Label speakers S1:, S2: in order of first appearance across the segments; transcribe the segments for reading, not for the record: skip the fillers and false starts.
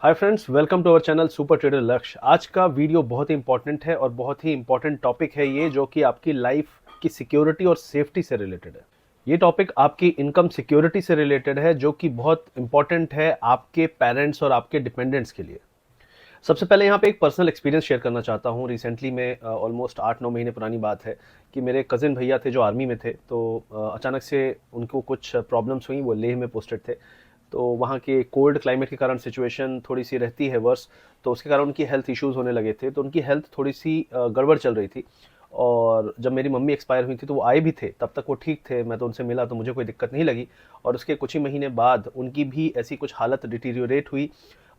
S1: Hi friends, welcome to our channel super trader Lakshya. आज का video बहुत ही इंपॉर्टेंट है और बहुत ही इंपॉर्टेंट टॉपिक है ये, जो कि आपकी लाइफ की सिक्योरिटी और सेफ्टी से रिलेटेड है। ये टॉपिक आपकी इनकम सिक्योरिटी से रिलेटेड है, जो कि बहुत इंपॉर्टेंट है आपके पेरेंट्स और आपके डिपेंडेंट्स के लिए। सबसे पहले यहाँ पे एक पर्सनल एक्सपीरियंस शेयर करना चाहता हूँ। रिसेंटली में ऑलमोस्ट 8-9 महीने पुरानी बात है कि मेरे कज़िन भैया थे जो आर्मी में थे। तो अचानक से उनको कुछ प्रॉब्लम्स हुई। वो लेह में पोस्टेड थे। तो वहाँ के कोल्ड क्लाइमेट के कारण सिचुएशन थोड़ी सी रहती है वर्स। तो उसके कारण उनकी हेल्थ इश्यूज़ होने लगे थे। तो उनकी हेल्थ थोड़ी सी गड़बड़ चल रही थी। और जब मेरी मम्मी एक्सपायर हुई थी तो वो आए भी थे, तब तक वो ठीक थे। मैं तो उनसे मिला तो मुझे कोई दिक्कत नहीं लगी। और उसके कुछ ही महीने बाद उनकी भी ऐसी कुछ हालत डिटीरियोरेट हुई,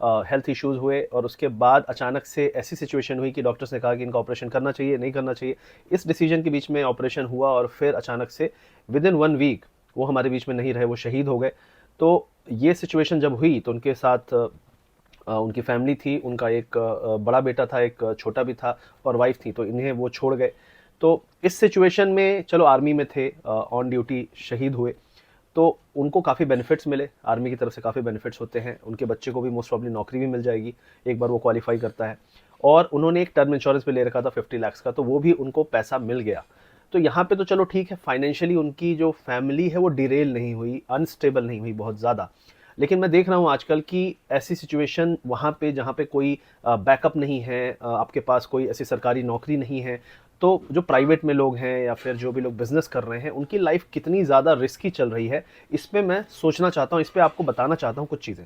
S1: हेल्थ इश्यूज़ हुए। और उसके बाद अचानक से ऐसी सिचुएशन हुई कि डॉक्टर्स ने कहा कि इनका ऑपरेशन करना चाहिए, नहीं करना चाहिए। इस डिसीजन के बीच में ऑपरेशन हुआ और फिर अचानक से विद इन 1 वीक वो हमारे बीच में नहीं रहे, वो शहीद हो गए। तो ये सिचुएशन जब हुई तो उनके साथ उनकी फैमिली थी। उनका एक बड़ा बेटा था, एक छोटा भी था और वाइफ थी। तो इन्हें वो छोड़ गए। तो इस सिचुएशन में चलो आर्मी में थे, ऑन ड्यूटी शहीद हुए। तो उनको काफ़ी बेनिफिट्स मिले, आर्मी की तरफ से काफ़ी बेनिफिट्स होते हैं। उनके बच्चे को भी मोस्ट प्रॉब्ली नौकरी भी मिल जाएगी एक बार वो क्वालिफाई करता है। और उन्होंने एक टर्म इंश्योरेंस भी ले रखा था 50 लाख का, तो वो भी उनको पैसा मिल गया। तो यहाँ पे तो चलो ठीक है, फाइनेंशियली उनकी जो फैमिली है वो डिरेल नहीं हुई, अनस्टेबल नहीं हुई बहुत ज़्यादा। लेकिन मैं देख रहा हूँ आजकल की ऐसी सिचुएशन वहाँ पे जहाँ पे कोई बैकअप नहीं है, आपके पास कोई ऐसी सरकारी नौकरी नहीं है। तो जो प्राइवेट में लोग हैं या फिर जो भी लोग बिजनेस कर रहे हैं, उनकी लाइफ कितनी ज़्यादा रिस्की चल रही है, इस पे मैं सोचना चाहता हूँ, इस पे आपको बताना चाहता हूँ कुछ चीज़ें।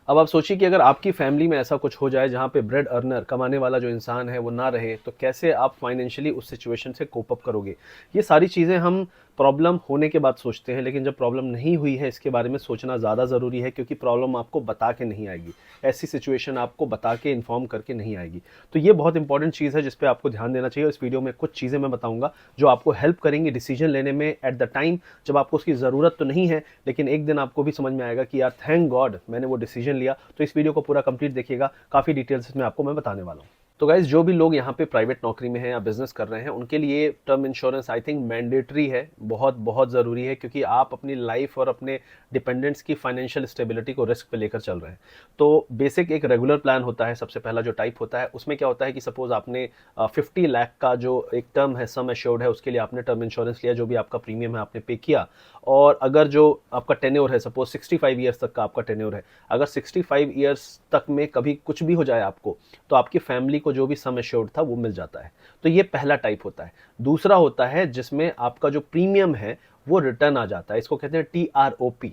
S1: अब आप सोचिए कि अगर आपकी फैमिली में ऐसा कुछ हो जाए जहाँ पे ब्रेड अर्नर, कमाने वाला जो इंसान है वो ना रहे, तो कैसे आप फाइनेंशियली उस सिचुएशन से कोप अप करोगे। ये सारी चीज़ें हम प्रॉब्लम होने के बाद सोचते हैं, लेकिन जब प्रॉब्लम नहीं हुई है इसके बारे में सोचना ज़्यादा ज़रूरी है, क्योंकि प्रॉब्लम आपको बता के नहीं आएगी। ऐसी सिचुएशन आपको बता के इन्फॉर्म करके नहीं आएगी। तो ये बहुत इंपॉर्टेंट चीज़ है जिस पे आपको ध्यान देना चाहिए। इस वीडियो में कुछ चीज़ें मैं बताऊंगा जो आपको हेल्प करेंगी डिसीजन लेने में एट द टाइम जब आपको उसकी ज़रूरत तो नहीं है, लेकिन एक दिन आपको भी समझ में आएगा कि यार थैंक गॉड मैंने वो डिसीजन लिया। तो इस वीडियो को पूरा कंप्लीट देखिएगा, काफ़ी डिटेल्स इसमें आपको मैं बताने वाला हूँ। तो गाइज, जो भी लोग यहाँ पे प्राइवेट नौकरी में हैं या बिजनेस कर रहे हैं, उनके लिए term insurance I think mandatory है, बहुत बहुत ज़रूरी है, क्योंकि आप अपनी लाइफ और अपने डिपेंडेंट्स की फाइनेंशियल स्टेबिलिटी को रिस्क पे लेकर चल रहे हैं। तो बेसिक एक रेगुलर प्लान होता है, सबसे पहला जो टाइप होता है उसमें क्या होता है कि सपोज आपने 50 लाख का जो एक टर्म है, सम एश्योर्ड है, उसके लिए आपने टर्म इंश्योरेंस लिया, जो भी आपका प्रीमियम है आपने पे किया। और अगर जो आपका टेन्योर है, सपोज 65 ईयर्स तक का आपका टेन्योर है, अगर 65 ईयर्स तक में कभी कुछ भी हो जाए आपको, तो आपकी फैमिली को जो भी सम एश्योर्ड था वो मिल जाता है। तो ये पहला टाइप होता है। दूसरा होता है जिसमें आपका जो प्रीमियम है वो रिटर्न आ जाता है। इसको कहते हैं TROP,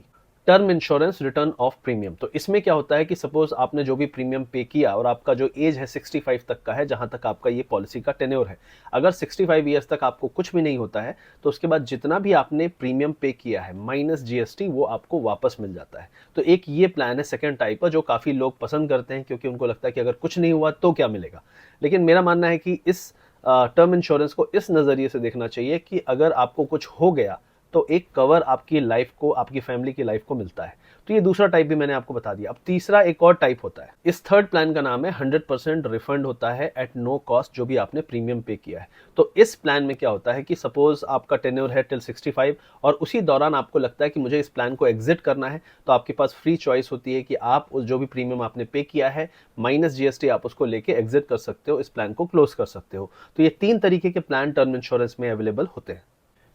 S1: term insurance return of premium. तो इसमें क्या होता है कि सपोज आपने जो भी प्रीमियम पे किया और आपका जो एज है 65 तक का है, जहां तक आपका ये पॉलिसी का टेन्योर है, अगर 65 ईयर्स तक आपको कुछ भी नहीं होता है, तो उसके बाद जितना भी आपने प्रीमियम पे किया है माइनस GST वो आपको वापस मिल जाता है। तो एक ये प्लान है सेकेंड टाइप का, जो काफ़ी लोग पसंद करते हैं, क्योंकि उनको लगता है कि अगर कुछ नहीं हुआ तो क्या मिलेगा। लेकिन मेरा मानना है कि इस टर्म इंश्योरेंस को इस नज़रिए से देखना चाहिए कि अगर आपको कुछ हो गया तो एक कवर आपकी लाइफ को, आपकी फैमिली की लाइफ को मिलता है। तो ये दूसरा टाइप भी मैंने आपको बता दिया। अब तीसरा एक और टाइप होता है। इस थर्ड प्लान का नाम है 100% रिफंड होता है एट नो कॉस्ट, जो भी आपने प्रीमियम पे किया है। तो इस प्लान में क्या होता है कि सपोज आपका टेन्योर है टिल 65 और उसी दौरान आपको लगता है कि मुझे इस प्लान को एग्जिट करना है, तो आपके पास फ्री चॉइस होती है कि आप उस जो भी प्रीमियम आपने पे किया है माइनस GST आप उसको लेके एग्जिट कर सकते हो, इस प्लान को क्लोज कर सकते हो। तो ये 3 तरीके के प्लान टर्म इंश्योरेंस में अवेलेबल होते हैं।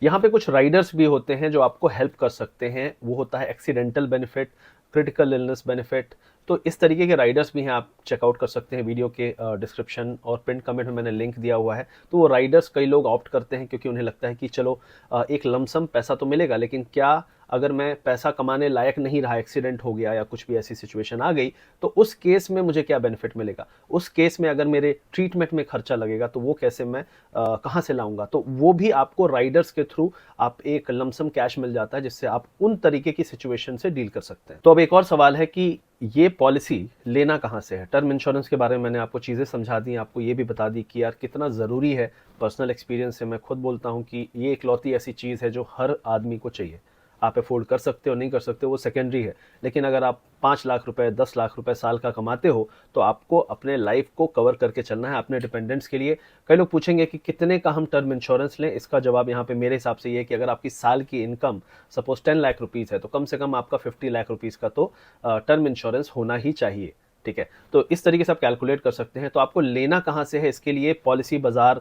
S1: यहाँ पे कुछ राइडर्स भी होते हैं जो आपको हेल्प कर सकते हैं। वो होता है accidental benefit, critical illness benefit. तो इस तरीके के राइडर्स भी हैं, आप चेकआउट कर सकते हैं। वीडियो के डिस्क्रिप्शन और पिन कमेंट में मैंने लिंक दिया हुआ है। तो वो राइडर्स कई लोग ऑप्ट करते हैं क्योंकि उन्हें लगता है कि चलो एक लमसम पैसा तो मिलेगा, लेकिन क्या अगर मैं पैसा कमाने लायक नहीं रहा, एक्सीडेंट हो गया या कुछ भी ऐसी सिचुएशन आ गई, तो उस केस में मुझे क्या बेनिफिट मिलेगा। उस केस में अगर मेरे ट्रीटमेंट में खर्चा लगेगा तो वो कैसे मैं कहाँ से लाऊंगा। तो वो भी आपको राइडर्स के थ्रू आप एक लमसम कैश मिल जाता है, जिससे आप उन तरीके की सिचुएशन से डील कर सकते हैं। तो अब एक और सवाल है कि ये पॉलिसी लेना कहाँ से है। टर्म इंश्योरेंस के बारे में मैंने आपको चीज़ें समझा दी, आपको ये भी बता दी कि यार कितना ज़रूरी है। पर्सनल एक्सपीरियंस से मैं खुद बोलता हूँ कि ये इकलौती ऐसी चीज़ है जो हर आदमी को चाहिए। आप अफोर्ड कर सकते हो नहीं कर सकते वो सेकेंडरी है, लेकिन अगर आप 5 लाख रुपए 10 लाख रुपए साल का कमाते हो तो आपको अपने लाइफ को कवर करके चलना है अपने डिपेंडेंट्स के लिए। कई लोग पूछेंगे कि कितने का हम टर्म इंश्योरेंस लें। इसका जवाब यहाँ पे मेरे हिसाब से ये है कि अगर आपकी साल की इनकम सपोज 10 लाख रुपीज़ है, तो कम से कम आपका 50 लाख रुपीज़ का तो टर्म इंश्योरेंस होना ही चाहिए। ठीक है, तो इस तरीके से आप कैलकुलेट कर सकते हैं। तो आपको लेना कहाँ से है, इसके लिए पॉलिसी बाजार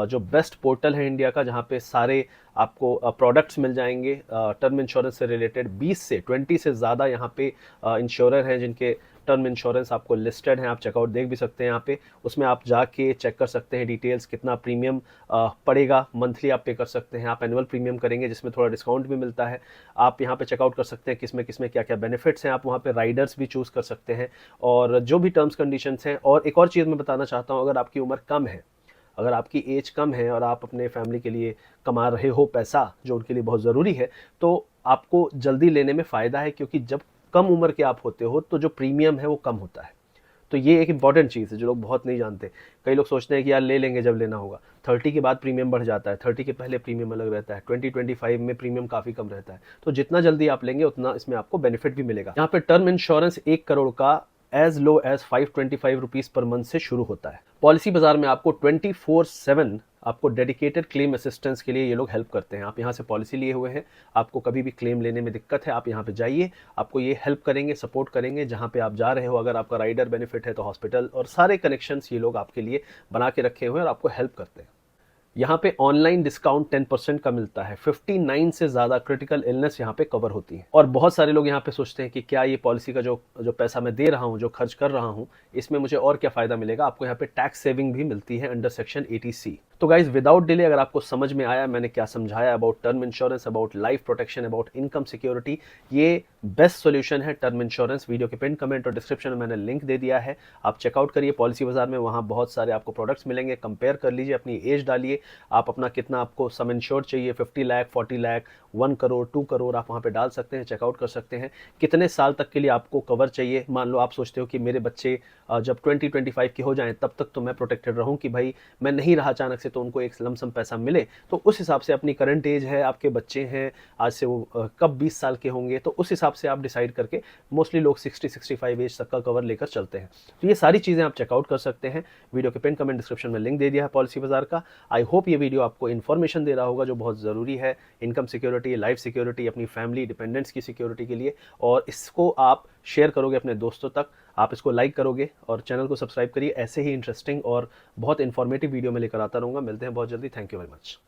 S1: जो बेस्ट पोर्टल है इंडिया का, जहाँ पे सारे आपको प्रोडक्ट्स मिल जाएंगे टर्म इंश्योरेंस से रिलेटेड। 20 से ज़्यादा यहाँ पे इंश्योरर हैं जिनके टर्म इंश्योरेंस आपको लिस्टेड हैं, आप चेकआउट देख भी सकते हैं यहाँ पे। उसमें आप जाके चेक कर सकते हैं डिटेल्स, कितना प्रीमियम पड़ेगा, मंथली आप पे कर सकते हैं, आप एनुअल प्रीमियम करेंगे जिसमें थोड़ा डिस्काउंट भी मिलता है। आप यहाँ पे चेकआउट कर सकते हैं किसमें किसमें क्या क्या बेनिफिट्स हैं, आप वहाँ पे राइडर्स भी चूज़ कर सकते हैं और जो भी टर्म्स कंडीशंस हैं। और एक और चीज़ मैं बताना चाहता हूँ, अगर आपकी उम्र कम है, अगर आपकी एज कम है और आप अपने फैमिली के लिए कमा रहे हो पैसा जो उनके लिए बहुत ज़रूरी है, तो आपको जल्दी लेने में फ़ायदा है, क्योंकि जब कम उम्र के आप होते हो तो जो प्रीमियम है वो कम होता है। तो ये एक इंपॉर्टेंट चीज़ है जो लोग बहुत नहीं जानते। कई लोग सोचते हैं कि यार ले लेंगे जब लेना होगा। 30 के बाद प्रीमियम बढ़ जाता है, 30 के पहले प्रीमियम अलग रहता है, 20-25 में प्रीमियम काफ़ी कम रहता है। तो जितना जल्दी आप लेंगे उतना इसमें आपको बेनिफिट भी मिलेगा। यहाँ पे टर्म इंश्योरेंस 1 करोड़ का as low as 525 rupees per month से शुरू होता है। पॉलिसी बाजार में आपको 24/7 आपको डेडिकेटेड क्लेम असिस्टेंस के लिए ये लोग हेल्प करते हैं। आप यहाँ से पॉलिसी लिए हुए हैं, आपको कभी भी क्लेम लेने में दिक्कत है, आप यहाँ पे जाइए, आपको ये हेल्प करेंगे, सपोर्ट करेंगे जहाँ पे आप जा रहे हो। अगर आपका राइडर बेनिफिट है तो हॉस्पिटल और सारे कनेक्शंस ये लोग आपके लिए बना के रखे हुए हैं और आपको हेल्प करते हैं। यहाँ पे ऑनलाइन डिस्काउंट 10% का मिलता है। 59 से ज़्यादा क्रिटिकल इलनेस यहाँ पे कवर होती है। और बहुत सारे लोग यहाँ पे सोचते हैं कि क्या ये पॉलिसी का जो पैसा मैं दे रहा हूँ, जो खर्च कर रहा हूँ, इसमें मुझे और क्या फ़ायदा मिलेगा। आपको यहाँ पे टैक्स सेविंग भी मिलती है अंडर सेक्शन 80C। तो गाइज विदाउट डिले, अगर आपको समझ में आया मैंने क्या समझाया about term insurance, about life protection, about income security, ये बेस्ट सोल्यूशन है टर्म इंश्योरेंस। वीडियो के पिन कमेंट और डिस्क्रिप्शन में मैंने लिंक दे दिया है, आप चेकआउट करिए पॉलिसी बाजार में, वहाँ बहुत सारे आपको प्रोडक्ट्स मिलेंगे। कंपेयर कर लीजिए, अपनी एज डालिए, आप अपना कितना आपको सम इंश्योर चाहिए, 50 लाख, 40 लाख, 1 करोड़, 2 करोड़, आप वहाँ पे डाल सकते हैं, चेकआउट कर सकते हैं कितने साल तक के लिए आपको कवर चाहिए। मान लो आप सोचते हो कि मेरे बच्चे जब 20-25 के हो जाएं तब तक तो मैं प्रोटेक्टेड रहूं, कि भाई मैं नहीं रहा अचानक से तो उनको एक लमसम पैसा मिले। तो उस हिसाब से अपनी करंट एज है, आपके बच्चे हैं आज से वो कब 20 साल के होंगे, तो उस हिसाब से आप डिसाइड करके, मोस्टली लोग 60-65 एज तक का कवर लेकर चलते हैं। तो ये सारी चीज़ें आप चेकआउट कर सकते हैं। वीडियो के पिन कमेंट डिस्क्रिप्शन में लिंक दे दिया है पॉलिसी बाजार का। आई होप ये वीडियो आपको इन्फॉर्मेशन दे रहा होगा जो बहुत ज़रूरी है इनकम सिक्योरिटी, लाइफ सिक्योरिटी, अपनी फैमिली डिपेंडेंट्स की सिक्योरिटी के लिए। और इसको आप शेयर करोगे अपने दोस्तों तक, आप इसको लाइक करोगे और चैनल को सब्सक्राइब करिए। ऐसे ही इंटरेस्टिंग और बहुत इन्फॉर्मेटिव वीडियो में लेकर आता रहूँगा। मिलते हैं बहुत जल्दी। Thank you very much.